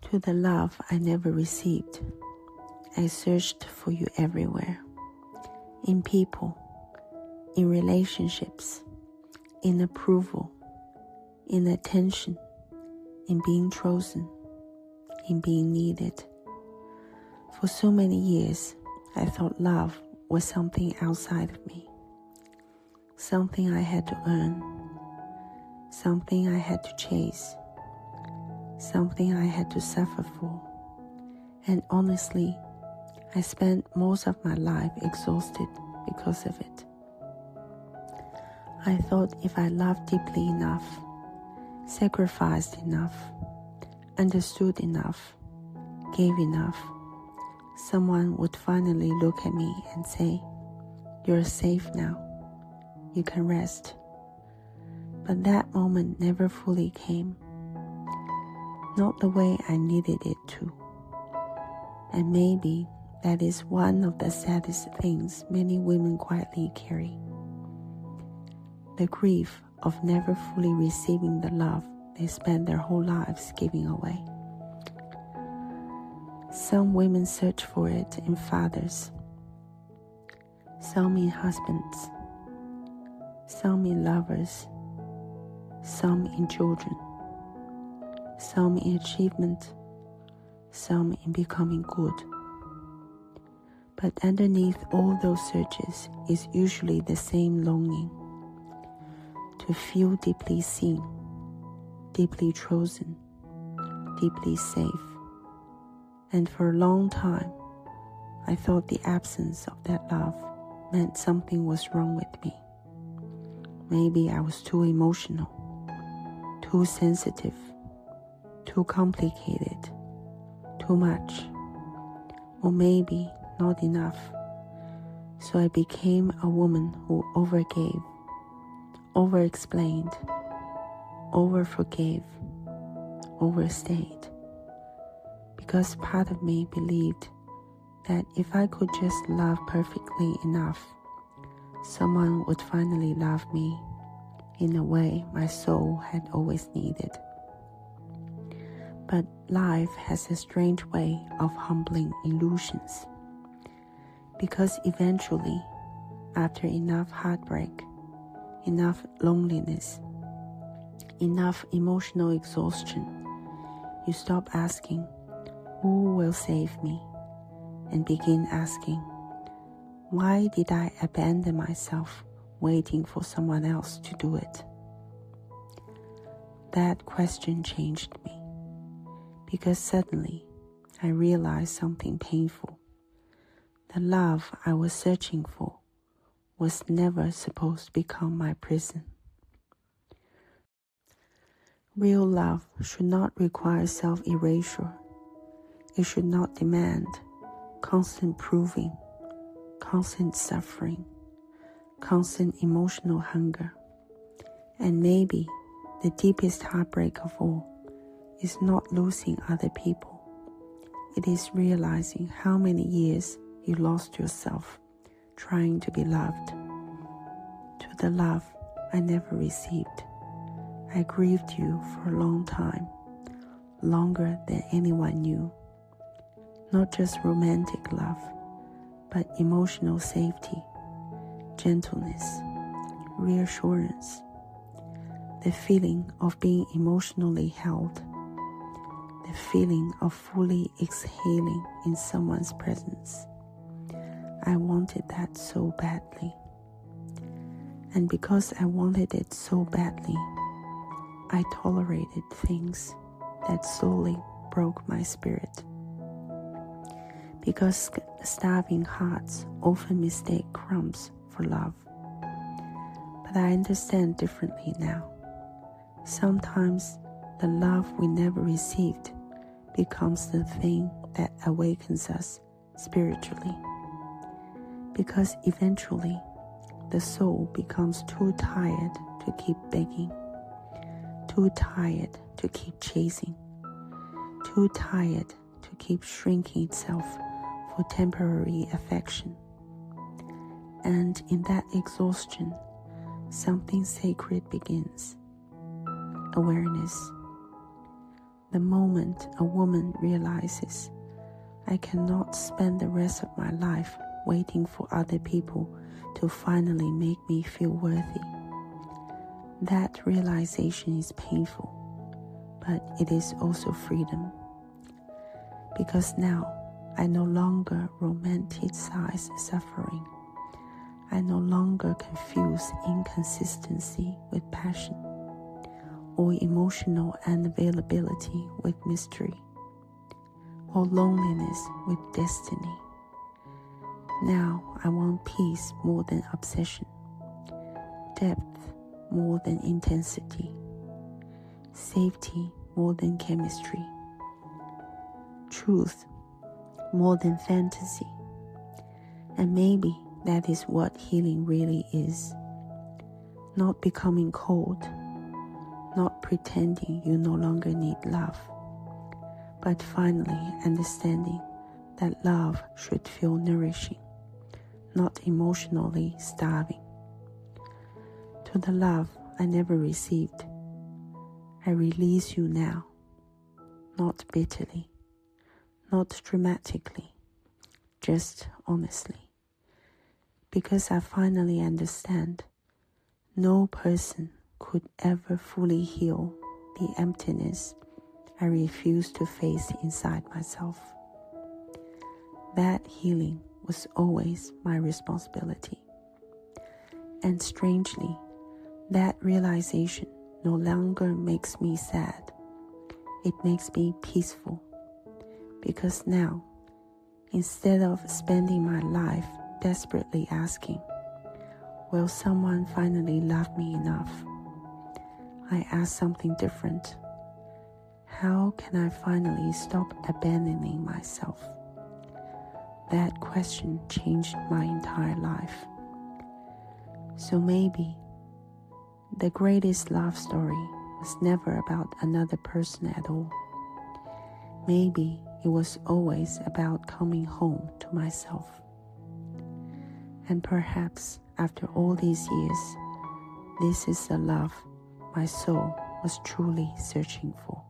To the love I never received, I searched for you everywhere. In people, in relationships, in approval, in attention, in being chosen, in being needed. For so many years, I thought love was something outside of me, something I had to earn, something I had to chase, something I had to suffer for. And honestly, I spent most of my life exhausted because of it. I thought if I loved deeply enough, sacrificed enough, understood enough, gave enough, someone would finally look at me and say, "You're safe now. You can rest." But that moment never fully came. Not the way I needed it to. And maybe that is one of the saddest things many women quietly carry. The grief of never fully receiving the love they spend their whole lives giving away. Some women search for it in fathers, some in husbands, some in lovers, some in children, some in achievement, some in becoming good. But underneath all those searches is usually the same longing, to feel deeply seen, deeply chosen, deeply safe. And for a long time, I thought the absence of that love meant something was wrong with me. Maybe I was too emotional, too sensitive, too complicated, too much, or maybe not enough. So I became a woman who overgave, over-explained, over-forgave, overstayed. Because part of me believed that if I could just love perfectly enough, someone would finally love me in a way my soul had always needed. But life has a strange way of humbling illusions. Because eventually, after enough heartbreak, enough loneliness, enough emotional exhaustion, you stop asking, "Who will save me?" and begin asking, "Why did I abandon myself waiting for someone else to do it?" That question changed me, because suddenly I realized something painful. The love I was searching for was never supposed to become my prison. Real love should not require self-erasure. It should not demand constant proving, constant suffering, constant emotional hunger. And maybe the deepest heartbreak of all is not losing other people. It is realizing how many years you lost yourself trying to be loved. To the love I never received, I grieved you for a long time, longer than anyone knew. Not just romantic love, but emotional safety, gentleness, reassurance, the feeling of being emotionally held, the feeling of fully exhaling in someone's presence. I wanted that so badly. And because I wanted it so badly, I tolerated things that slowly broke my spirit. Because starving hearts often mistake crumbs for love. But I understand differently now. Sometimes the love we never received becomes the thing that awakens us spiritually. Because eventually, the soul becomes too tired to keep begging, too tired to keep chasing, too tired to keep shrinking itself for temporary affection. And in that exhaustion, something sacred begins. Awareness. The moment a woman realizes, I cannot spend the rest of my life waiting for other people to finally make me feel worthy. That realization is painful, but it is also freedom. Because now I no longer romanticize suffering. I no longer confuse inconsistency with passion, or emotional unavailability with mystery, or loneliness with destiny. Now I want peace more than obsession, depth more than intensity, safety more than chemistry, truth more than fantasy. And maybe that is what healing really is. Not becoming cold, not pretending you no longer need love, but finally understanding that love should feel nourishing, not emotionally starving. To the love I never received, I release you now, not bitterly, not dramatically, just honestly. Because I finally understand, no person could ever fully heal the emptiness I refuse to face inside myself. That healing was always my responsibility. And strangely, that realization no longer makes me sad. It makes me peaceful. Because now, instead of spending my life desperately asking, will someone finally love me enough? I ask something different. How can I finally stop abandoning myself? That question changed my entire life. So maybe the greatest love story was never about another person at all. Maybe it was always about coming home to myself. And perhaps after all these years, this is the love my soul was truly searching for.